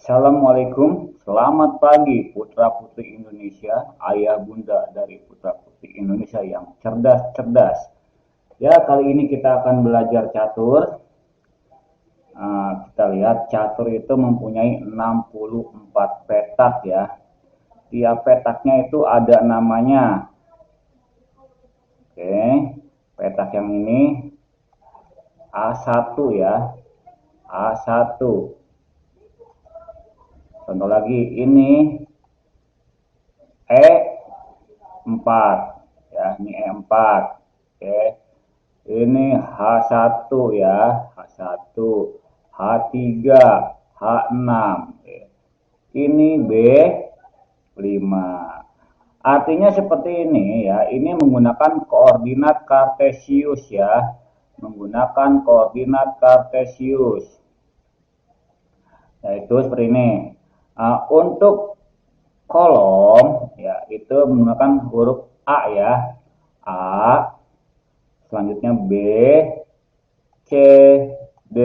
Assalamualaikum, selamat pagi putra putri Indonesia, ayah bunda dari putra putri Indonesia yang cerdas-cerdas. Ya, kali ini kita akan belajar catur. Kita lihat catur itu mempunyai 64 petak ya. Tiap petaknya itu ada namanya. Oke, petak yang ini A1 ya, A1. Contoh lagi ini E4 ya, ini E4. Oke. Ini H1 ya, H1, H3, H6. Ini B5. Artinya seperti ini ya, ini menggunakan koordinat kartesius ya, menggunakan koordinat kartesius. Yaitu seperti ini. Untuk kolom ya itu menggunakan huruf A ya, A, selanjutnya B, C, D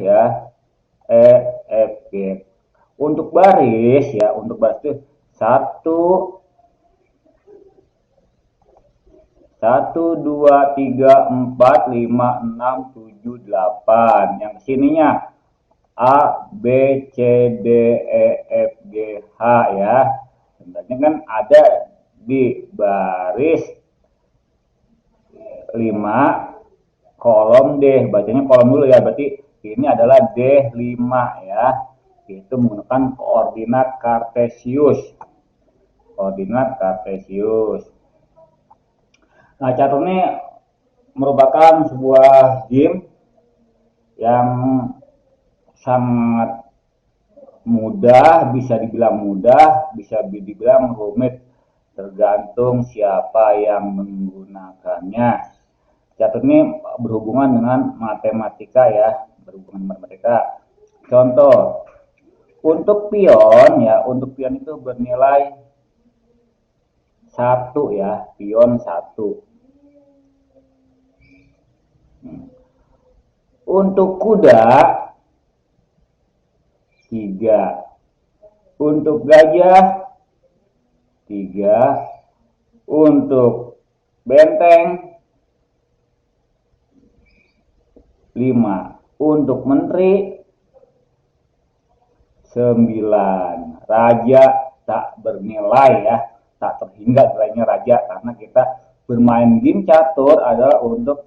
ya, E, F, G. Untuk baris ya, untuk baris itu 1, 2, 3, 4, 5, 6, 7, 8. Yang kesininya A, B, C, D, E, F, G, H ya. Sebenarnya kan ada di baris 5 kolom D. Bacanya kolom dulu ya, berarti ini adalah D5 ya. Itu menggunakan koordinat kartesius. Koordinat kartesius. Nah, catur ini merupakan sebuah game yang sangat mudah, bisa dibilang mudah, bisa dibilang rumit, tergantung siapa yang menggunakannya. Catur ini berhubungan dengan matematika ya, berhubungan dengan matematika. Contoh, untuk pion ya, untuk pion itu bernilai 1 ya, pion 1. Untuk kuda 3. Untuk gajah 3. Untuk benteng 5. Untuk menteri 9. Raja tak bernilai ya, tak terhingga nilainya raja, karena kita bermain game catur adalah untuk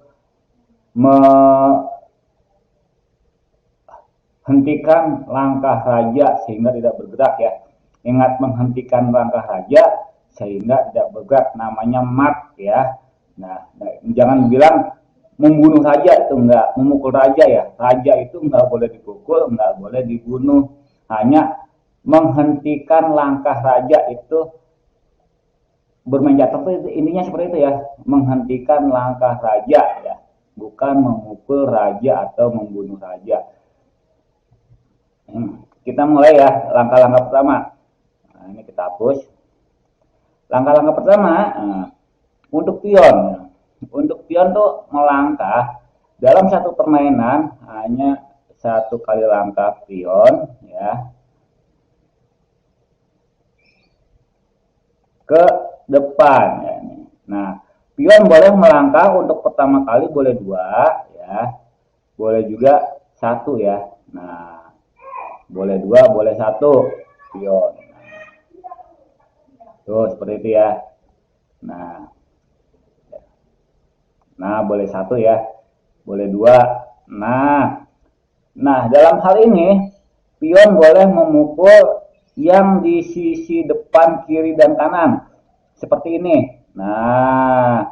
hentikan langkah raja sehingga tidak bergerak ya. Ingat, menghentikan langkah raja sehingga tidak bergerak namanya mat ya. Nah, jangan bilang membunuh raja, itu enggak, memukul raja ya. Raja itu enggak boleh dipukul, enggak boleh dibunuh. Hanya menghentikan langkah raja itu bermain catur itu intinya seperti itu ya, menghentikan langkah raja ya, bukan memukul raja atau membunuh raja. Kita mulai ya, langkah-langkah pertama. Nah, ini kita hapus. Langkah-langkah pertama, untuk pion. Untuk pion tuh melangkah dalam satu permainan hanya 1 kali langkah pion ya, ke depan ya. Nah, pion boleh melangkah untuk pertama kali boleh 2 ya, boleh juga 1 ya. Nah, boleh 2, boleh 1 pion. Tuh seperti itu ya. Nah, boleh 1 ya, boleh 2. Nah, dalam hal ini pion boleh memukul yang di sisi depan, kiri dan kanan seperti ini. Nah,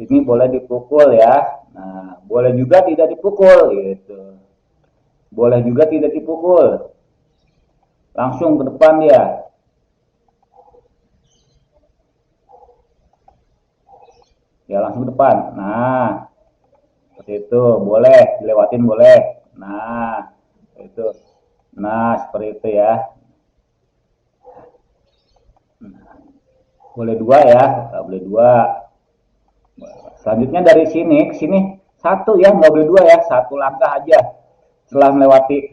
ini boleh dipukul ya. Nah, boleh juga tidak dipukul gitu. Boleh juga tidak dipukul, langsung ke depan dia. Ya, langsung ke depan. Nah, seperti itu. Boleh dilewatin, boleh. Nah, itu. Nah, seperti itu ya. Boleh 2 ya, boleh 2. Selanjutnya dari sini ke sini 1 ya, nggak boleh 2 ya, 1 langkah aja setelah melewati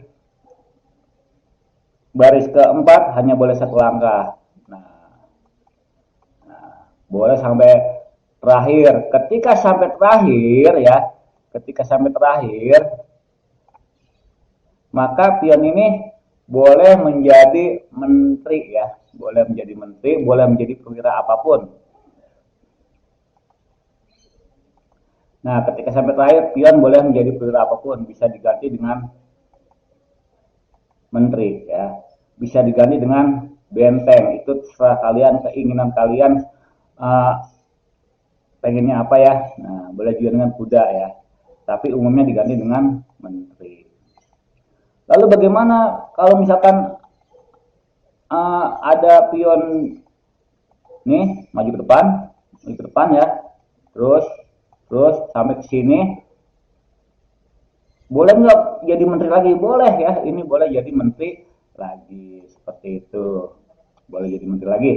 baris keempat hanya boleh satu langkah. Nah, boleh sampai terakhir. Ketika sampai terakhir ya, ketika sampai terakhir, maka pion ini boleh menjadi menteri ya, boleh menjadi menteri, boleh menjadi perwira apapun. Nah, ketika sampai terakhir, pion boleh menjadi perwira apapun, bisa diganti dengan menteri ya, bisa diganti dengan benteng. Itu terserah kalian, keinginan kalian pengennya apa ya. Nah, boleh juga dengan kuda ya, tapi umumnya diganti dengan menteri. Lalu bagaimana kalau misalkan ada pion nih maju ke depan ya, terus sampai ke sini, boleh nggak jadi menteri lagi? Boleh ya, ini boleh jadi menteri lagi, seperti itu, boleh jadi menteri lagi.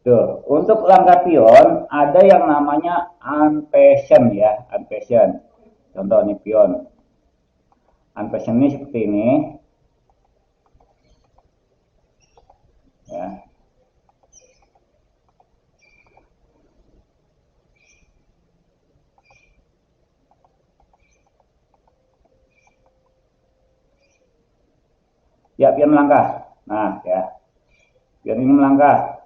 Tuh, untuk langkah pion ada yang namanya unpassion ya, unpassion. Contoh nih pion, unpassion ini seperti ini ya. Ya, pion melangkah. Nah, ya. Pion ini melangkah.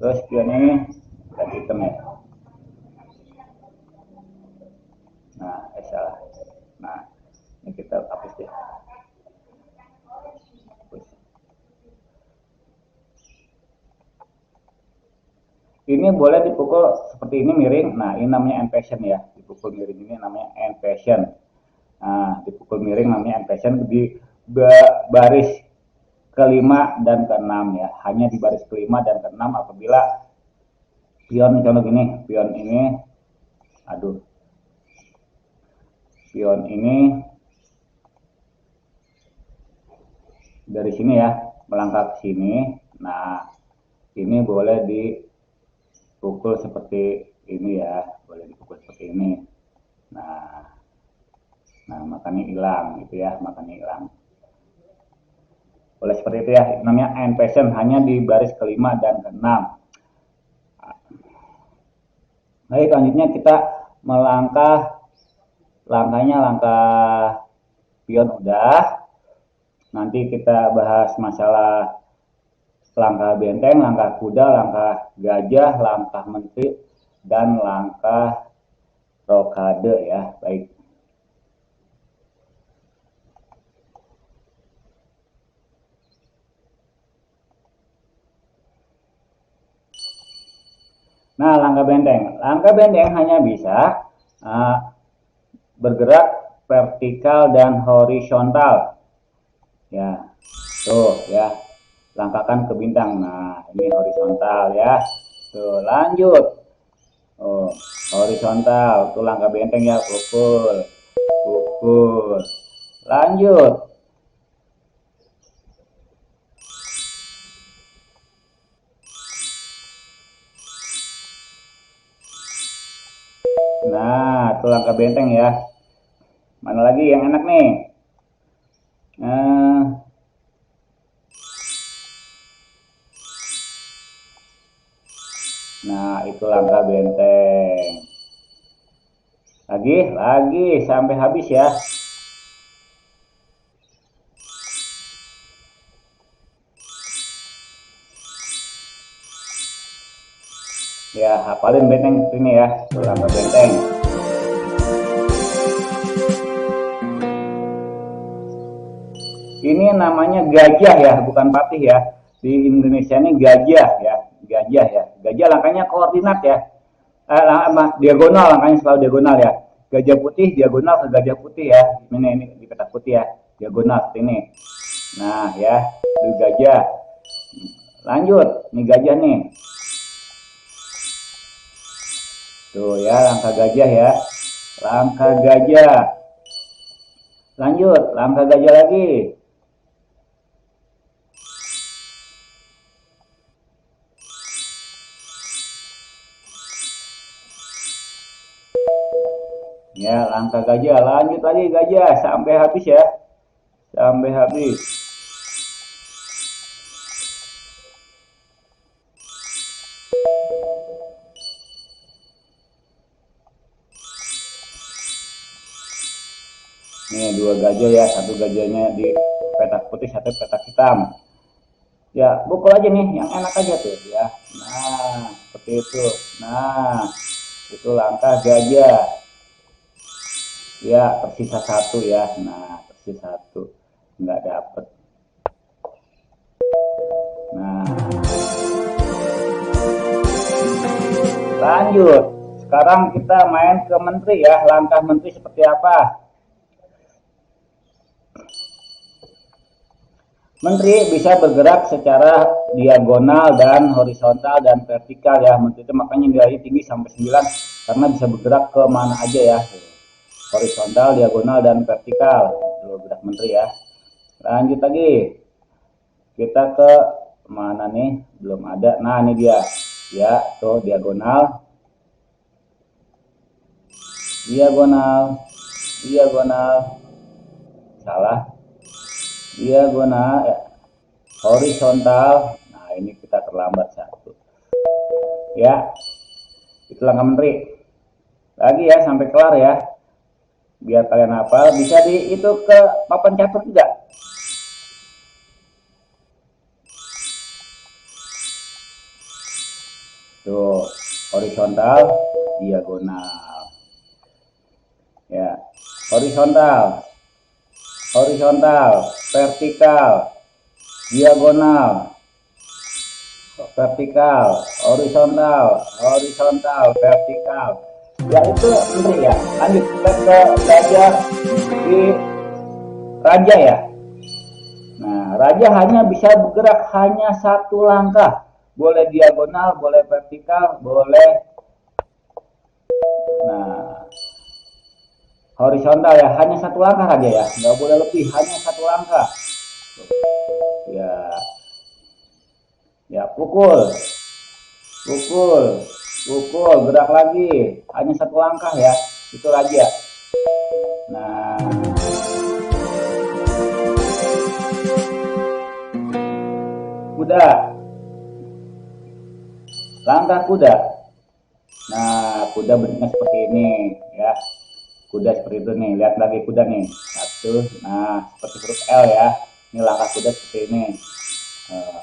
Terus pion ini ganti hitam ya. Nah, salah. Nah, ini kita hapus deh. Ini boleh dipukul seperti ini miring. Nah, ini namanya unpassion ya. Dipukul miring ini namanya unpassion. Nah, dipukul miring namanya unpassion di baris kelima dan keenam ya. Hanya di baris kelima dan keenam apabila pion contoh gini, pion ini, aduh, pion ini dari sini ya melangkah ke sini. Nah, ini boleh dipukul seperti ini ya, boleh dipukul seperti ini. Nah, makanya hilang gitu ya, makanya hilang. Boleh seperti itu ya, namanya unpassion, hanya di baris kelima dan keenam. Baik, selanjutnya kita melangkah, langkahnya langkah pion udah. Nanti kita bahas masalah langkah benteng, langkah kuda, langkah gajah, langkah menteri, dan langkah rokade ya. Baik. Nah, langkah benteng hanya bisa bergerak vertikal dan horizontal. Ya, tuh ya, langkahkan ke bintang. Nah, ini horizontal ya. Tuh, lanjut. Oh, horizontal. Tuh langkah benteng ya, pukul. Lanjut. Nah, itu langkah benteng ya. Mana lagi yang enak nih? Nah, itu langkah benteng. Lagi sampai habis ya. Ya, hafalin benteng ini ya, langkah benteng. Ini namanya gajah ya, bukan patih ya. Di Indonesia ini gajah ya, gajah ya. Gajah langkahnya koordinat ya. Diagonal, langkahnya selalu diagonal ya. Gajah putih diagonal ke gajah putih ya. Ini di petak putih ya, diagonal seperti ini. Nah ya, itu gajah. Lanjut, ini gajah nih. Tuh ya, langkah gajah ya. Langkah gajah. Lanjut, langkah gajah lagi. Ya, langkah gajah, lanjut lagi gajah sampai habis ya, sampai habis. Nih dua gajah ya, satu gajahnya di petak putih, satu petak hitam. Ya, pukul aja nih yang enak aja tuh ya. Nah, seperti itu. Nah, itu langkah gajah. Ya, tersisa satu ya. Nah, tersisa satu. Nggak dapet. Nah, lanjut. Sekarang kita main ke menteri ya. Langkah menteri seperti apa? Menteri bisa bergerak secara diagonal dan horizontal dan vertikal ya. Menteri itu makanya nilainya tinggi sampai 9 karena bisa bergerak ke mana aja ya. Horizontal, diagonal dan vertikal. Itu bergerak menteri ya. Lanjut lagi. Kita ke mana nih? Belum ada. Nah, ini dia. Ya, tuh diagonal. Diagonal. Diagonal. Salah. Diagonal. Horizontal. Nah, ini kita terlambat satu. Ya, itu langkah menteri. Lagi ya sampai kelar ya. Biar kalian hafal, bisa di itu ke papan catur juga. Tuh, horizontal, diagonal. Ya, horizontal, horizontal, vertikal, diagonal, vertikal, horizontal, horizontal, vertikal. Ya itu menteri ya. Lanjut kita ke gajah di raja ya. Nah, raja hanya bisa bergerak hanya satu langkah. Boleh diagonal, boleh vertikal, boleh nah horizontal ya. Hanya satu langkah raja ya. Nggak boleh lebih, hanya satu langkah. Ya, ya pukul, pukul, pukul, gerak lagi. Hanya satu langkah ya. Itu raja. Nah, kuda, langkah kuda. Nah, kuda bentuknya seperti ini ya. Kuda seperti itu nih, lihat lagi kuda nih. Satu, nah seperti huruf L ya. Ini langkah kuda seperti ini. Uh,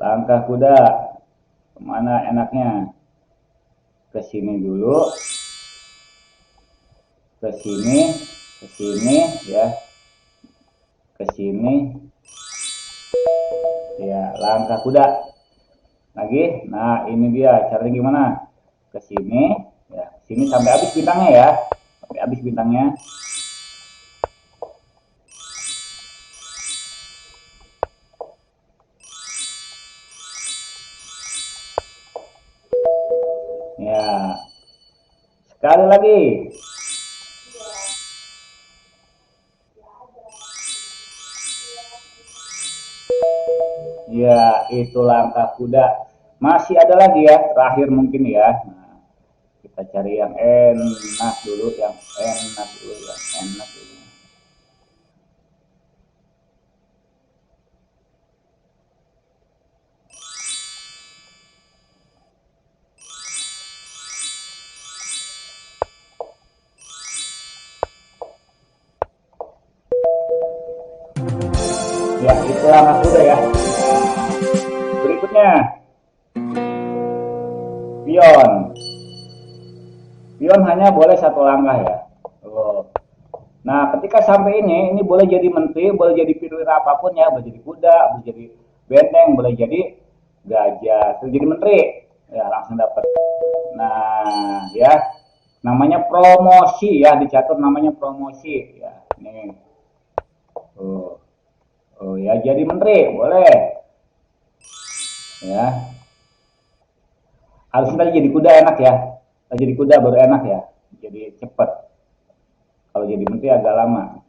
langkah kuda, kemana enaknya? Ke sini dulu, ke sini, ke sini ya, ke sini. Ya, langkah kuda. Lagi, nah ini dia caranya gimana? Ke sini, ya, sini sampai habis bintangnya ya, sampai habis bintangnya. Ya, sekali lagi. Ya, itu langkah kuda. Masih ada lagi ya, terakhir mungkin ya. Nah, kita cari yang enak dulu, yang enak dulu, yang enak dulu. Ya, itu langkah kuda ya. Berikutnya, pion. Pion hanya boleh satu langkah ya. Tuh. Nah, ketika sampai ini boleh jadi menteri, boleh jadi perwira apapun ya, boleh jadi kuda, boleh jadi benteng, boleh jadi gajah, terus jadi menteri, ya langsung dapat. Nah, ya, namanya promosi ya, dicatat namanya promosi ya. Nih, tuh, oh ya jadi menteri boleh, ya. Harusnya tadi jadi kuda enak ya, jadi kuda baru enak ya, jadi cepet. Kalau jadi menteri agak lama.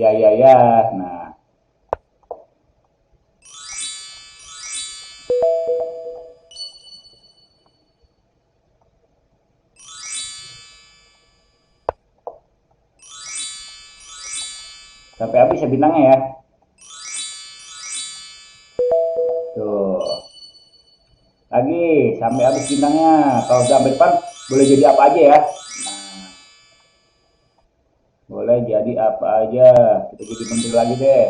Ya, ya, ya. Nah, sampai habis ya bintangnya ya. Tuh. Lagi sampai habis bintangnya. Kalau udah sampai depan boleh jadi apa aja ya. Nah, boleh jadi apa aja. Kita jadi menteri lagi deh.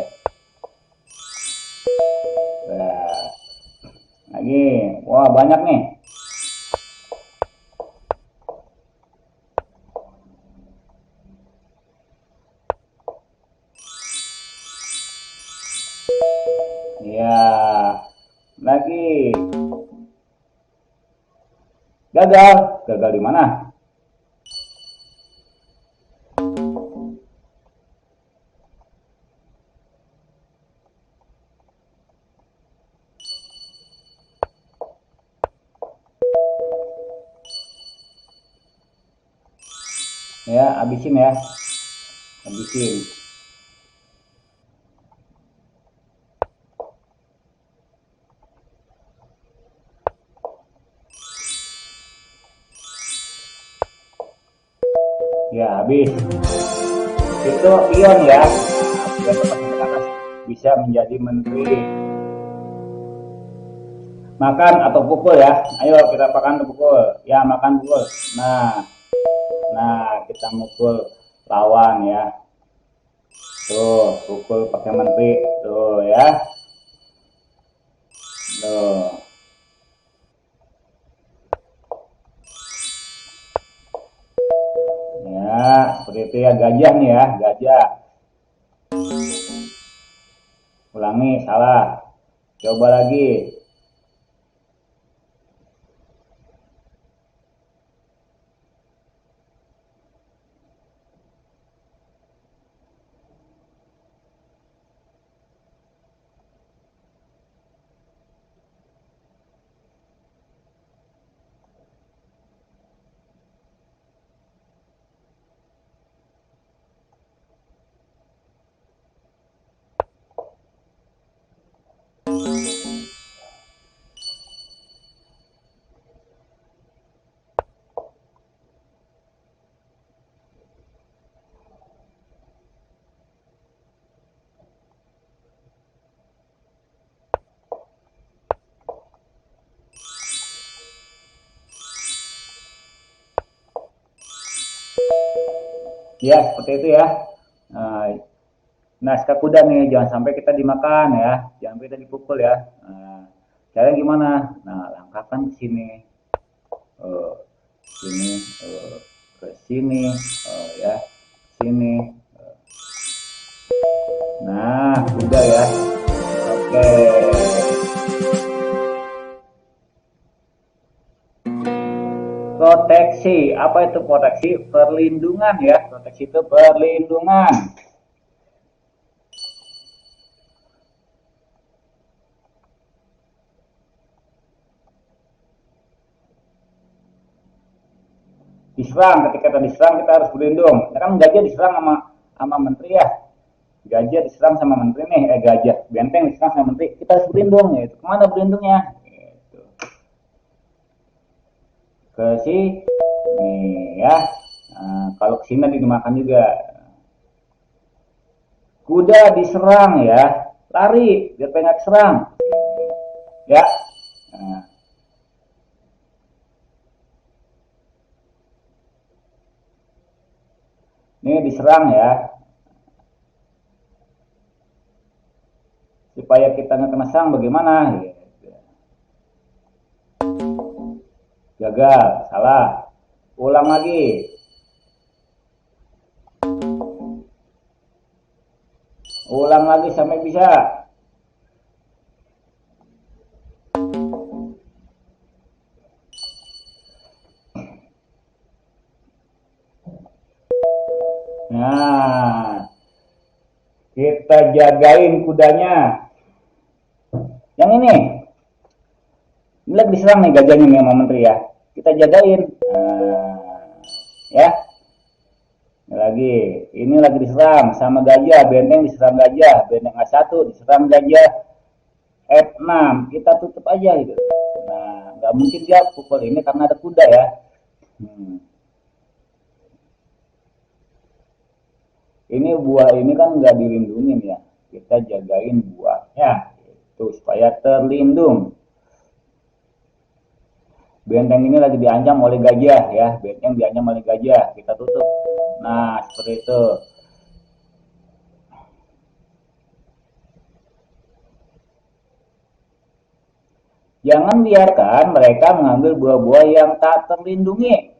Nah, lagi. Wah, banyak nih. Ya, lagi. Gagal. Gagal di mana? Ya, habisin ya. Habisin. Ya, habis. Itu pion ya. Pion sampai ke atas bisa menjadi menteri. Makan atau pukul ya. Ayo kita makan atau pukul. Ya, makan pukul. Nah, kita mukul lawan ya. Tuh, pukul pakai menteri. Tuh ya. Tuh. Ya, seperti itu ya. Gajah nih ya. Gajah. Ulangi, salah. Coba lagi. Ya, seperti itu ya. Naskah kuda nih, jangan sampai kita dimakan ya, jangan sampai kita dipukul ya. Caranya gimana? Nah, langkahkan ke sini, uh, sini, ke sini, ya, sini. Nah, kuda ya. Oke. Proteksi, apa itu proteksi? Perlindungan ya, proteksi itu perlindungan. Diserang, ketika kita diserang kita harus berlindung. Ya kan gajah diserang sama menteri ya. Gajah diserang sama menteri nih, gajah benteng diserang sama menteri, kita harus berlindung ya. Kemana berlindungnya? Gitu. Ke si nih ya. Nah, kalau kesini dimakan juga. Kuda diserang ya, lari biar pengen serang. Ya. Nah, ini diserang ya. Supaya kita nggak kena serang bagaimana? Gitu. Gagal, salah. Ulang lagi. Ulang lagi sampai bisa. Nah, kita jagain kudanya. Yang ini lagi diserang nih gajahnya nih sama menteri ya. Kita jagain. Ya. Lagi, ini lagi diserang sama gajah, benteng diserang gajah, benteng A1 diserang gajah F6, kita tutup aja gitu. Nah, nggak mungkin dia pukul ini karena ada kuda ya. Hmm. Ini buah ini kan nggak dilindungin ya, kita jagain buahnya itu supaya terlindung. Benteng ini lagi diancam oleh gajah ya, benteng diancam oleh gajah, kita tutup. Nah, seperti itu. Jangan biarkan mereka mengambil buah-buah yang tak terlindungi.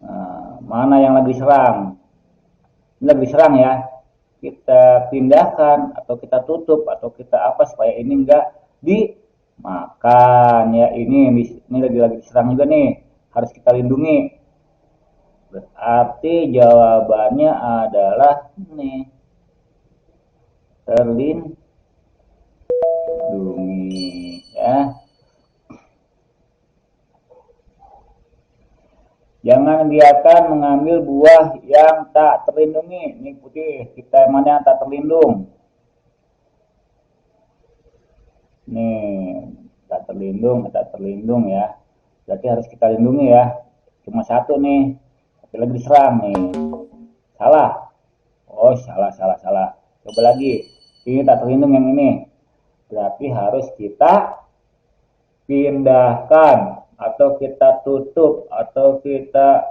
Nah, mana yang lagi serang? Ini lagi serang ya. Kita pindahkan atau kita tutup atau kita apa supaya ini enggak dimakan ya. Ini lagi serang juga nih. Harus kita lindungi. Berarti jawabannya adalah ini terlindungi ya. Jangan biarkan mengambil buah yang tak terlindungi. Ini putih, kita mana yang tak terlindung. Nih, tak terlindung ya. Berarti harus kita lindungi ya. Cuma satu nih, tapi lagi diserang nih. Salah. Oh, salah. Coba lagi. Ini tak terlindung yang ini. Berarti harus kita pindahkan atau kita tutup atau kita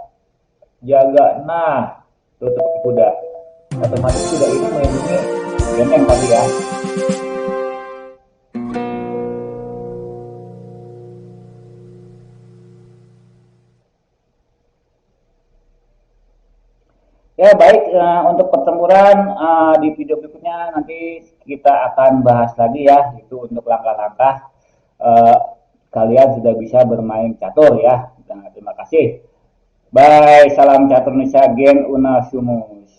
jaga. Nah, tutup kuda. Otomatis kuda ini melindungi benteng tadi ya. Ya baik, untuk pertempuran di video berikutnya nanti kita akan bahas lagi ya, itu untuk langkah-langkah kalian sudah bisa bermain catur ya. Nah, terima kasih. Bye, salam catur Indonesia, Gen Unasumus.